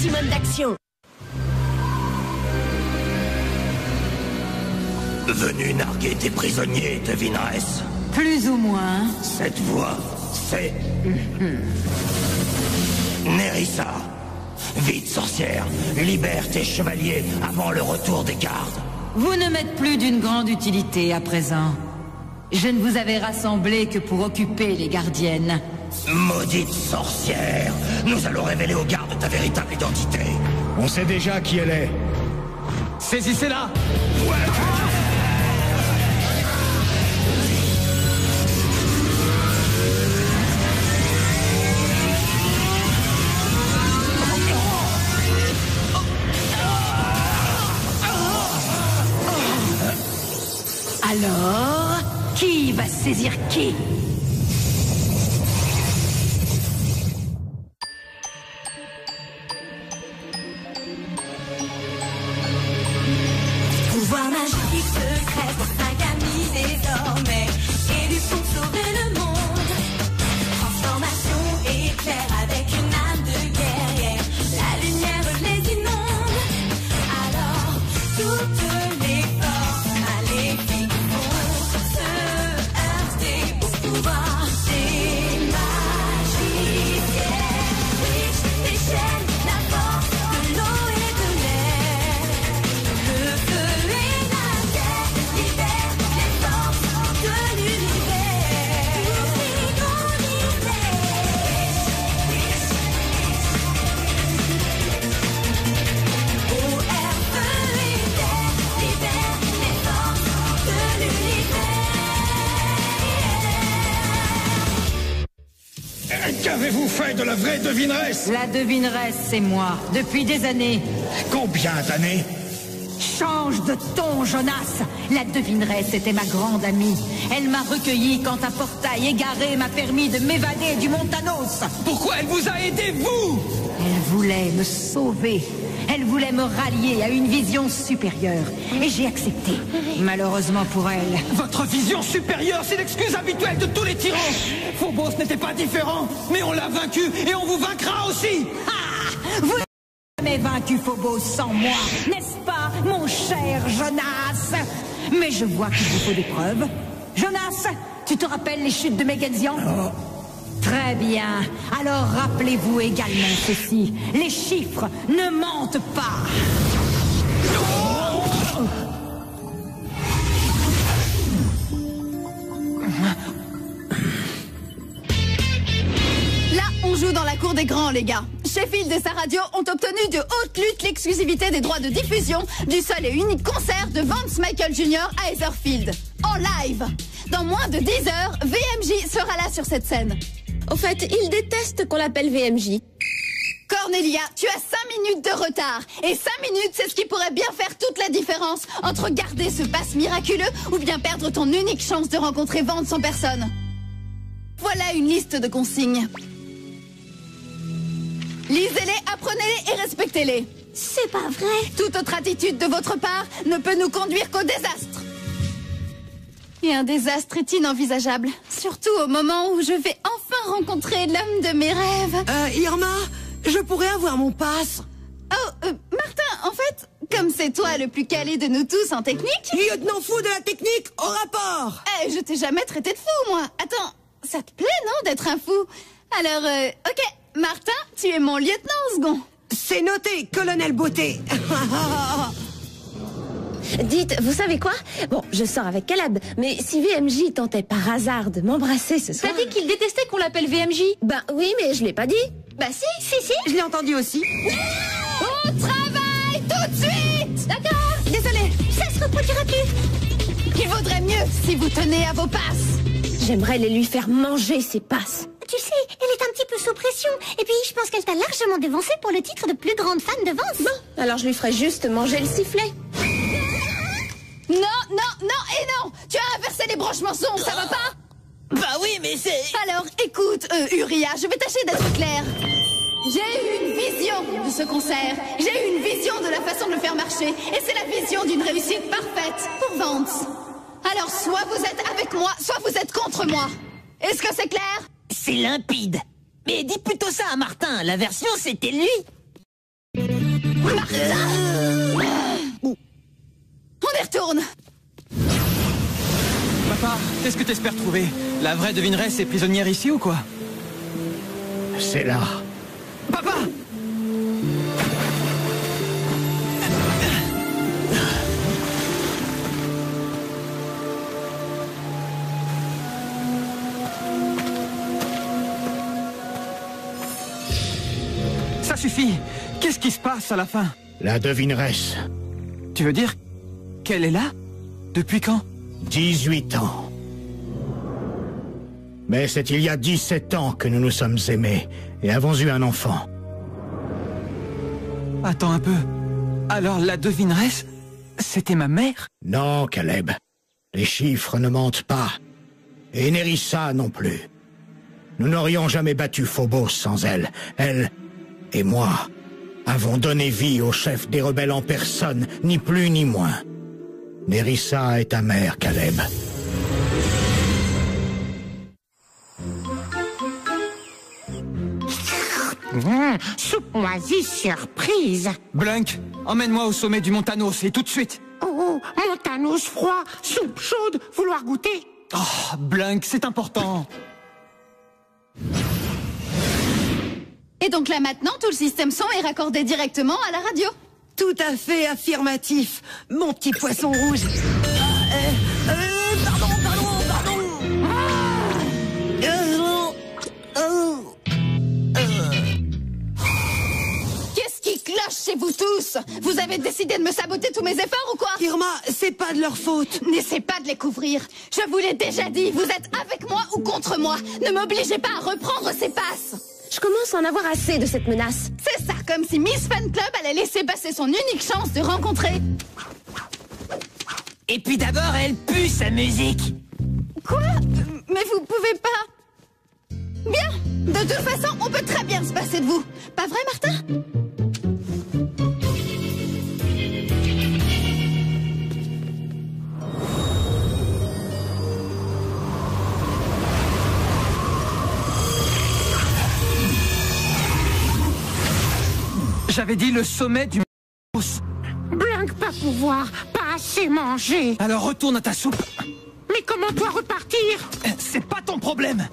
maximum d'action. Venu narguer tes prisonniers, devineresse. Plus ou moins. Cette voix, c'est... Nerissa. Vite, sorcière, libère tes chevaliers avant le retour des gardes. Vous ne m'êtes plus d'une grande utilité à présent. Je ne vous avais rassemblé que pour occuper les gardiennes. Maudite sorcière, nous allons révéler aux gardes ta véritable identité. On sait déjà qui elle est. Saisissez-la! Alors, qui va saisir qui? Pouvoir magique secret pour 5 amis désormais. Et du pour sauver le monde. Transformation éclair avec une âme de guerrière. La lumière les inonde. Alors, toutes les forces maléfiques vont se heurter au pouvoir des magiciens. Riches, déchaînent la force de l'eau et de l'air. Le feu et la terre libèrent les forces de l'univers. Oublie ton idée. O-R, feu et terre libèrent les forces de l'univers. Qu'avez-vous fait de la vraie devineresse? La devineresse, c'est moi, depuis des années. Combien d'années? Change de ton, Jonas. La devineresse était ma grande amie. Elle m'a recueilli quand un portail égaré m'a permis de m'évader du Montanos. Pourquoi elle vous a aidé, vous? Elle voulait me sauver. Elle voulait me rallier à une vision supérieure. Et j'ai accepté. Malheureusement pour elle. Votre vision supérieure, c'est l'excuse habituelle de tous les tyrans. Phobos n'était pas différent, mais on l'a vaincu et on vous vaincra aussi. Ah! Vous n'avez jamais vaincu Phobos sans moi, n'est-ce pas, mon cher Jonas? Mais je vois qu'il vous faut des preuves. Jonas, tu te rappelles les chutes de Megenzian? Très bien. Alors rappelez-vous également ceci. Les chiffres ne mentent pas. Là, on joue dans la cour des grands, les gars. Sheffield et sa radio ont obtenu de haute lutte l'exclusivité des droits de diffusion du seul et unique concert de Vance Michael Jr. à Heatherfield. En live. Dans moins de 10 heures, VMJ sera là sur cette scène. Au fait, il déteste qu'on l'appelle VMJ. Cornelia, tu as 5 minutes de retard. Et 5 minutes, c'est ce qui pourrait bien faire toute la différence entre garder ce passe miraculeux ou bien perdre ton unique chance de rencontrer Vance en personne. Voilà une liste de consignes. Lisez-les, apprenez-les et respectez-les. C'est pas vrai. Toute autre attitude de votre part ne peut nous conduire qu'au désastre. Et un désastre est inenvisageable. Surtout au moment où je vais enfin rencontrer l'homme de mes rêves. Irma, je pourrais avoir mon passe? Oh, Martin, en fait, comme c'est toi le plus calé de nous tous en technique... Lieutenant fou de la technique, au rapport! Je t'ai jamais traité de fou, moi. Attends, ça te plaît, non, d'être un fou? Alors, ok, Martin, tu es mon lieutenant au second. C'est noté, colonel Beauté. Dites, vous savez quoi? Bon, je sors avec Caleb, mais si VMJ tentait par hasard de m'embrasser ce soir... T'as dit qu'il détestait qu'on l'appelle VMJ? Ben oui, mais je l'ai pas dit. Bah si. Je l'ai entendu aussi. Au travail, tout de suite! D'accord. Désolé, Ça se reproduira plus. il vaudrait mieux si vous tenez à vos passes. J'aimerais les lui faire manger, ses passes. Tu sais, elle est un petit peu sous pression. Et puis, je pense qu'elle t'a largement devancé pour le titre de plus grande fan de Vance. Bon, alors je lui ferai juste manger le sifflet. Non, tu as inversé les branches mensonges, ça va pas? Bah oui, mais c'est... Alors, écoute, Uria, je vais tâcher d'être claire. J'ai eu une vision de ce concert. J'ai eu une vision de la façon de le faire marcher. Et c'est la vision d'une réussite parfaite pour Vance. Alors, soit vous êtes avec moi, soit vous êtes contre moi. Est-ce que c'est clair? C'est limpide. Mais dis plutôt ça à Martin, la version c'était lui. On y retourne. Papa, qu'est-ce que t'espères trouver? La vraie devineresse est prisonnière ici ou quoi? C'est là. Papa! Ça suffit. Qu'est-ce qui se passe à la fin? La devineresse. Tu veux dire qu'elle est là? Depuis quand? 18 ans. Mais c'est il y a 17 ans que nous nous sommes aimés et avons eu un enfant. Attends un peu. Alors la devineresse, c'était ma mère? Non, Caleb. Les chiffres ne mentent pas. Et Nerissa non plus. Nous n'aurions jamais battu Phobos sans elle. Elle et moi avons donné vie au chef des rebelles en personne, ni plus ni moins. Nerissa est ta mère, Caleb. Soupe moisie surprise. Blunk, emmène-moi au sommet du Montanos et tout de suite. Oh, Montanos froid, soupe chaude, vouloir goûter? Oh, Blunk, c'est important. Et donc là maintenant, tout le système son est raccordé directement à la radio. Tout à fait affirmatif, mon petit poisson rouge. Pardon. Qu'est-ce qui cloche chez vous tous? Vous avez décidé de me saboter tous mes efforts ou quoi? Irma, c'est pas de leur faute. N'essaie pas de les couvrir. Je vous l'ai déjà dit, vous êtes avec moi ou contre moi. Ne m'obligez pas à reprendre ces passes. Je commence à en avoir assez de cette menace. C'est ça, comme si Miss Fan Club allait laisser passer son unique chance de rencontrer... Et puis d'abord, elle pue sa musique. Quoi? Mais vous pouvez pas... Bien. De toute façon, on peut très bien se passer de vous. Pas vrai, Martin? J'avais dit le sommet du Montanos. Blunk pas pouvoir, pas assez manger. Alors retourne à ta soupe. Mais comment toi repartir? C'est pas ton problème.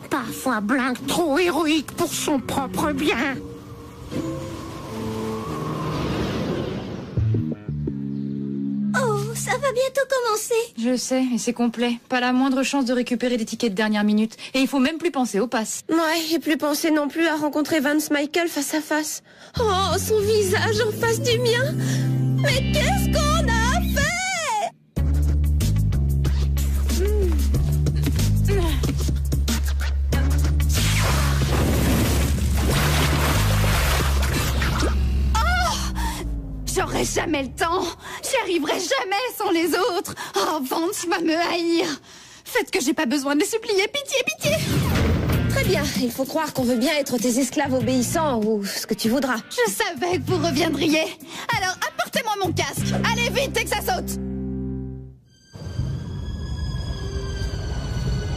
Parfois Blunk trop héroïque pour son propre bien. Oh, ça va bientôt commencer. Je sais, et c'est complet. Pas la moindre chance de récupérer des tickets de dernière minute. Et il faut même plus penser au pass. Ouais, et plus penser non plus à rencontrer Vance Michael face à face. Oh, son visage en face du mien. Mais qu'est-ce qu'on a fait? J'aurai jamais le temps. J'y arriverai jamais sans les autres. Oh, Vance va me haïr. Faites que j'ai pas besoin de les supplier. Pitié, pitié. Très bien, il faut croire qu'on veut bien être tes esclaves obéissants ou ce que tu voudras. Je savais que vous reviendriez. Alors, apportez-moi mon casque. Allez vite et que ça saute.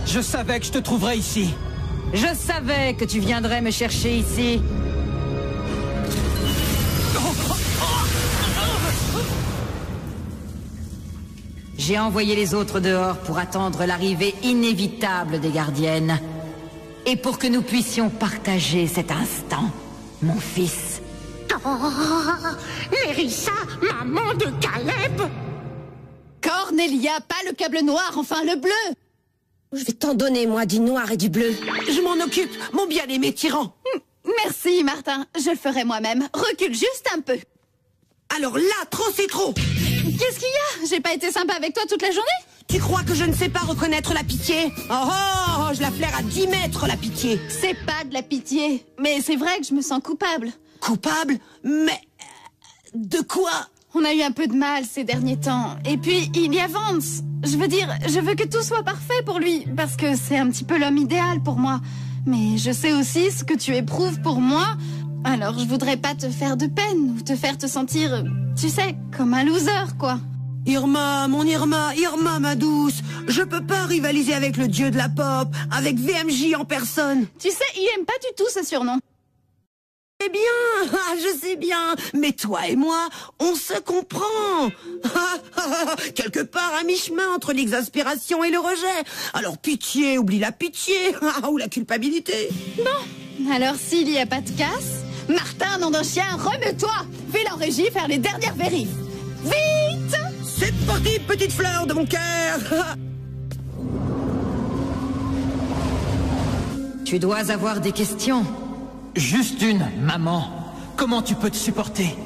Je savais que je te trouverais ici. Je savais que tu viendrais me chercher ici. J'ai envoyé les autres dehors pour attendre l'arrivée inévitable des gardiennes. Et pour que nous puissions partager cet instant, mon fils. Oh, Nerissa, maman de Caleb. Cornelia, pas le câble noir, enfin le bleu. Je vais t'en donner, moi, du noir et du bleu. Je m'en occupe, mon bien-aimé tyran. Merci, Martin. Je le ferai moi-même. Recule juste un peu. Alors là, trop c'est trop. Qu'est-ce qu'il y a? J'ai pas été sympa avec toi toute la journée? Tu crois que je ne sais pas reconnaître la pitié? Oh, je la flaire à 10 mètres, la pitié. C'est pas de la pitié. Mais c'est vrai que je me sens coupable. Coupable? Mais... de quoi? On a eu un peu de mal ces derniers temps. Et puis, il y a Vance. Je veux dire, je veux que tout soit parfait pour lui. Parce que c'est un petit peu l'homme idéal pour moi. Mais je sais aussi ce que tu éprouves pour moi. Alors, je voudrais pas te faire de peine ou te faire te sentir, tu sais, comme un loser, quoi. Irma, mon Irma, ma douce. Je peux pas rivaliser avec le dieu de la pop, avec VMJ en personne. Tu sais, il aime pas du tout ce surnom. Eh bien, je sais bien, mais toi et moi, on se comprend. Quelque part à mi-chemin entre l'exaspération et le rejet. Alors pitié, oublie la pitié, ou la culpabilité. Bon, alors s'il n'y a pas de casse, Martin, nom d'un chien, remets-toi. Fais en régie faire les dernières vérifs. Vite! C'est parti, petite fleur de mon cœur. Tu dois avoir des questions. Juste une, maman. Comment tu peux te supporter?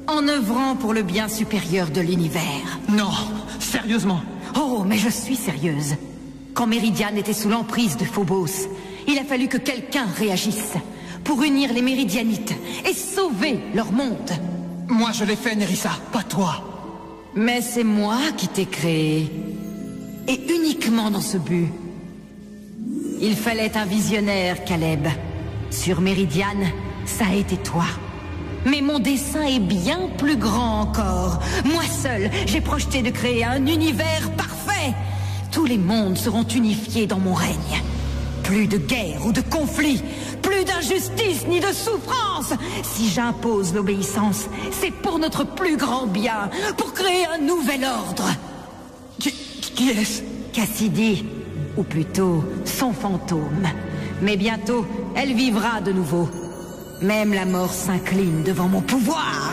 En œuvrant pour le bien supérieur de l'univers. Non, sérieusement. Oh, mais je suis sérieuse. Quand Méridiane était sous l'emprise de Phobos, il a fallu que quelqu'un réagisse pour unir les Méridianites et sauver leur monde. Moi, je l'ai fait, Nerissa, pas toi. Mais c'est moi qui t'ai créé. Et uniquement dans ce but. Il fallait un visionnaire, Caleb. Sur Méridiane, ça a été toi. Mais mon dessein est bien plus grand encore. Moi seul, j'ai projeté de créer un univers parfait. Tous les mondes seront unifiés dans mon règne. Plus de guerre ou de conflit, plus d'injustice ni de souffrance. Si j'impose l'obéissance, c'est pour notre plus grand bien, pour créer un nouvel ordre. Qui est-ce? Cassidy, ou plutôt son fantôme. Mais bientôt, elle vivra de nouveau. Même la mort s'incline devant mon pouvoir.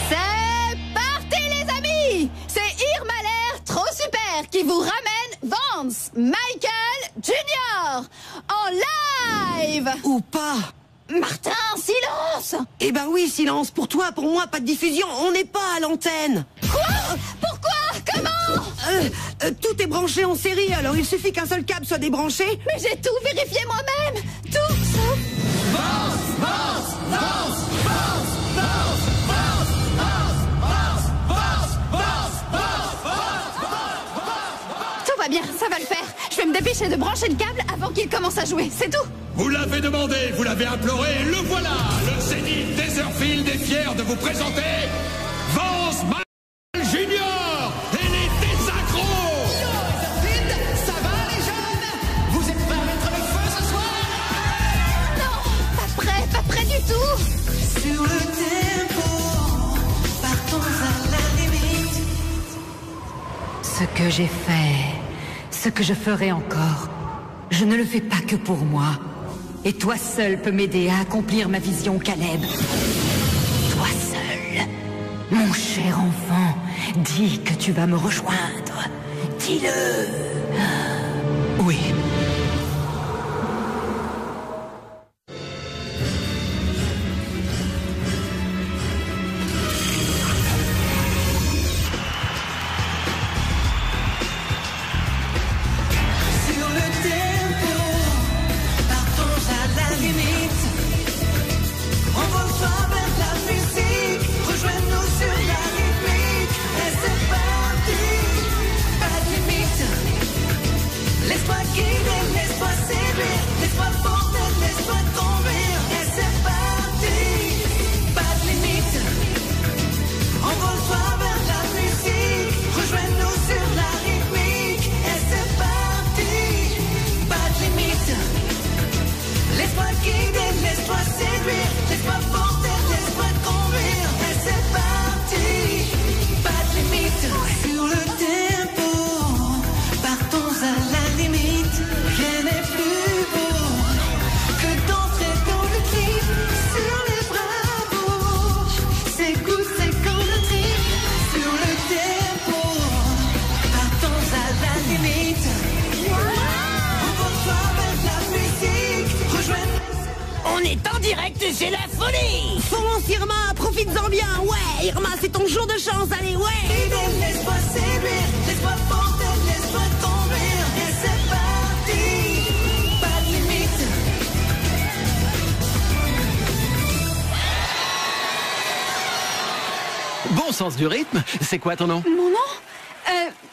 C'est parti les amis! C'est Irma l'air trop super qui vous ramène Vance Michael Jr. en live! Ou pas. Martin, silence! Eh ben oui, silence. Pour toi, pour moi, pas de diffusion. On n'est pas à l'antenne. Quoi? Pourquoi? Comment? Tout est branché en série, alors il suffit qu'un seul câble soit débranché. Mais j'ai tout vérifié moi-même! Tout sauf... Tout va bien, ça va le faire. Je vais me dépêcher de brancher le câble avant qu'il commence à jouer, c'est tout. Vous l'avez demandé, vous l'avez imploré, le voilà. Le zénith d'Etherfield est fier de vous présenter Vance Michael Jr. et les Désacros. Ça va les jeunes? Vous êtes prêts à mettre le feu ce soir? Non, pas prêt du tout. Sur le tempo, partons à la limite. Ce que j'ai fait, ce que je ferai encore, je ne le fais pas que pour moi. Et toi seul peux m'aider à accomplir ma vision, Caleb. Toi seul. Mon cher enfant, dis que tu vas me rejoindre. Dis-le. Oui. Sur le tempo, partons à la limite. Envole-toi vers la musique, rejoins-nous sur la rythmique. Et c'est parti, pas de limite. Laisse-toi guider, laisse-toi séduire, laisse-toi porter, laisse-toi conduire. Et c'est parti, pas de limite. Envole-toi vers la musique, rejoins-nous sur la rythmique. Et c'est parti, pas de limite. Laisse-toi guider, laisse-toi séduire, laisse-toi porter, laisse-toi conduire. Et c'est parti, pas de limite. Sur le tempo, partons à la limite. Rien n'est plus beau que d'entrer dans le clip. Sur les bravos, c'est good, c'est comme le trip. Sur le tempo, partons à la limite. Envole-toi vers la musique, rejoins. On est en direct, c'est la folie! Fonce, Irma, profites-en bien. Ouais, Irma, c'est ton jour de chance. Allez, ouais. Guider, laisse-toi séduire, laisse-toi porter, laisse-toi conduire. Et c'est parti, pas de limite. Bon sens du rythme, c'est quoi ton nom? Mon nom?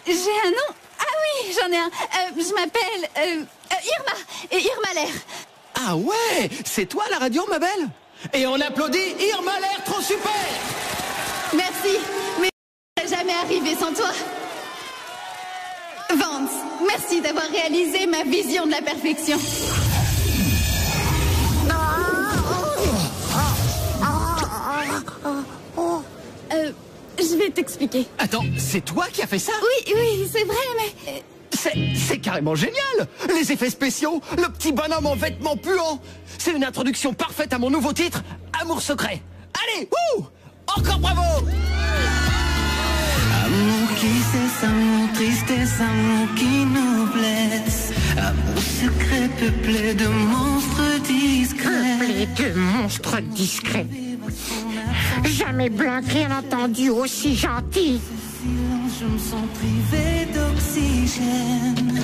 J'ai un nom? Ah oui, j'en ai un. Je m'appelle Irma, et Irma l'air. Ah ouais, c'est toi la radio, ma belle? Et on applaudit Irma l'air trop super. Merci oui, mais ça n'est jamais arrivé sans toi. Vance, merci d'avoir réalisé ma vision de la perfection. Je vais t'expliquer. Attends, c'est toi qui as fait ça? Oui, oui, c'est vrai, mais... C'est carrément génial! Les effets spéciaux, le petit bonhomme en vêtements puants! C'est une introduction parfaite à mon nouveau titre, Amour secret! Allez, ouh! Encore bravo! Amour qui cesse, amour tristesse, amour qui nous blesse. Amour secret peuplé de monstres discrets. Peuplé de monstres discrets. Jamais Blanc rien entendu aussi gentil. Je me sens privé d'oxygène.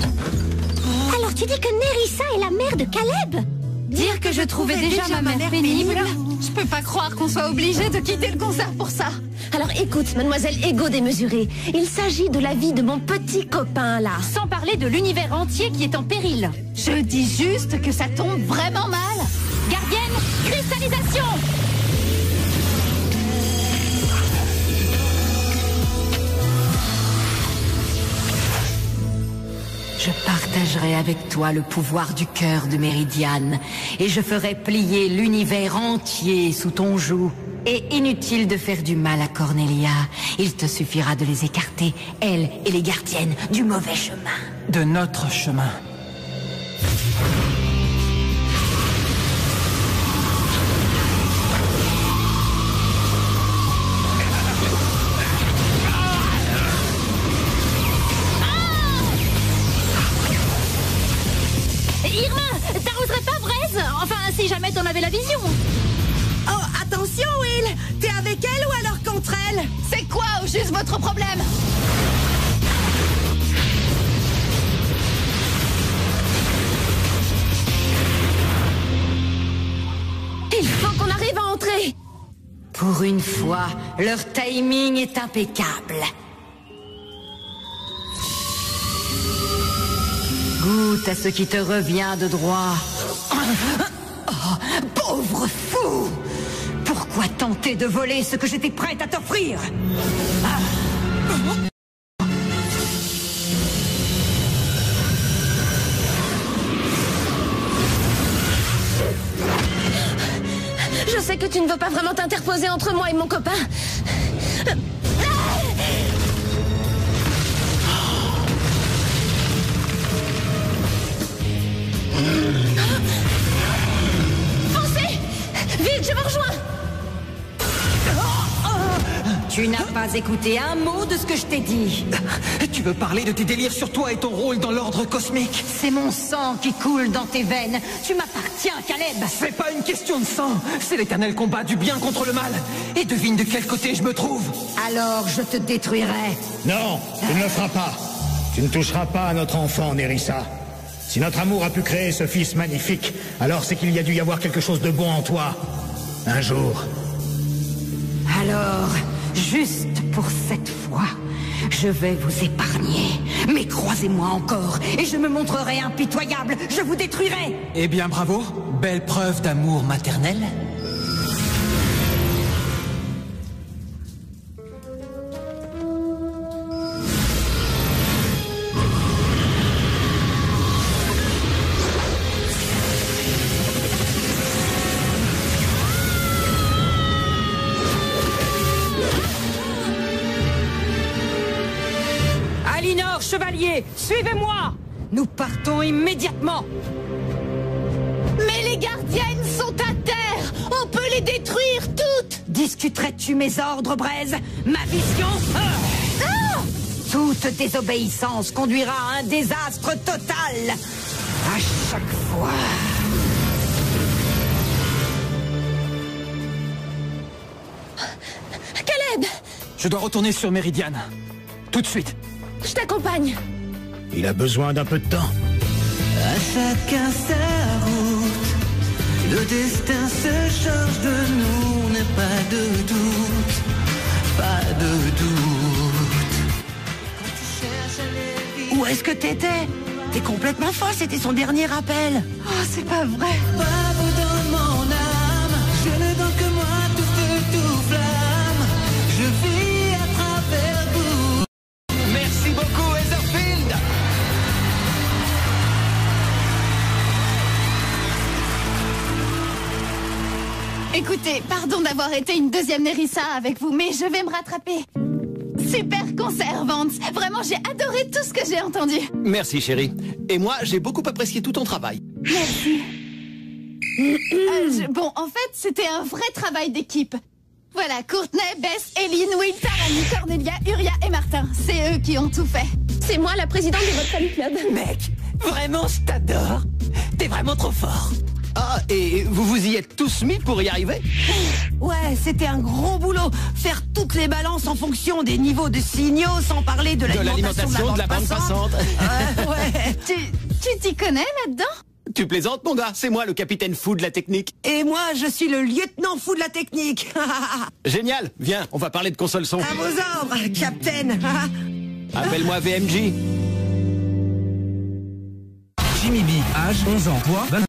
Alors tu dis que Nerissa est la mère de Caleb? Dire que je trouvais déjà ma mère pénible. Je peux pas croire qu'on soit obligé de quitter le concert pour ça. Alors écoute, mademoiselle Ego démesurée, il s'agit de la vie de mon petit copain là. Sans parler de l'univers entier qui est en péril. Je dis juste que ça tombe vraiment mal. Gardienne, cristallisation! Je partagerai avec toi le pouvoir du cœur de Méridiane et je ferai plier l'univers entier sous ton joug. Et inutile de faire du mal à Cornelia, il te suffira de les écarter, elle et les gardiennes, du mauvais chemin. De notre chemin. T'arroserais pas Braise? Enfin, si jamais t'en avais la vision. Oh, attention, Will! T'es avec elle ou alors contre elle? C'est quoi au juste votre problème? Il faut qu'on arrive à entrer. Pour une fois, leur timing est impeccable. Goûte à ce qui te revient de droit. Oh, pauvre fou! Pourquoi tenter de voler ce que j'étais prête à t'offrir? Je sais que tu ne veux pas vraiment t'interposer entre moi et mon copain. Foncez! Vite, je vous rejoins! Tu n'as pas écouté un mot de ce que je t'ai dit. Tu veux parler de tes délires sur toi et ton rôle dans l'ordre cosmique? C'est mon sang qui coule dans tes veines. Tu m'appartiens, Caleb. C'est pas une question de sang, c'est l'éternel combat du bien contre le mal. Et devine de quel côté je me trouve. Alors je te détruirai. Non, tu ne le feras pas. Tu ne toucheras pas à notre enfant, Nerissa. Si notre amour a pu créer ce fils magnifique, alors c'est qu'il y a dû y avoir quelque chose de bon en toi. Un jour. Alors, juste pour cette fois, je vais vous épargner. Mais croisez-moi encore, et je me montrerai impitoyable. Je vous détruirai. Eh bien, bravo. Belle preuve d'amour maternel. Alinor, chevalier, suivez-moi. Nous partons immédiatement. Mais les gardiennes sont à terre. On peut les détruire toutes. Discuterais-tu mes ordres, Braise? Ma vision? Ah! Toute désobéissance conduira à un désastre total. À chaque fois. Caleb! Je dois retourner sur Méridiane. Tout de suite. Je t'accompagne. Il a besoin d'un peu de temps. À chacun sa route, le destin se charge de nous, n'est pas de doute, pas de doute. Où est-ce que t'étais? T'es complètement folle, c'était son dernier appel. Oh, c'est pas vrai. Pas vous dans mon âme, je ne donne que moi, tout feu, tout flamme. Je vis Écoutez, pardon d'avoir été une deuxième Nerissa avec vous, mais je vais me rattraper. Super concert, Vance. Vraiment, j'ai adoré tout ce que j'ai entendu. Merci, chérie. Et moi, j'ai beaucoup apprécié tout ton travail. Merci. Bon, en fait, c'était un vrai travail d'équipe. Voilà, Courtney, Bess, Eileen, Will, Tarani, Cornelia, Uria et Martin. C'est eux qui ont tout fait. C'est moi, la présidente de votre famille club. Mec, vraiment, je t'adore. T'es vraiment trop fort. Ah, et vous vous y êtes tous mis pour y arriver? Ouais, c'était un gros boulot. Faire toutes les balances en fonction des niveaux de signaux, sans parler de l'alimentation de la bande passante. Ouais. Tu t'y connais là-dedans? Tu plaisantes, mon gars? C'est moi, le capitaine fou de la technique. Et moi, je suis le lieutenant fou de la technique. Génial. Viens, on va parler de console son. À vos ordres, Captain. Appelle-moi VMJ. Jimmy B, âge 11 ans, poids 20.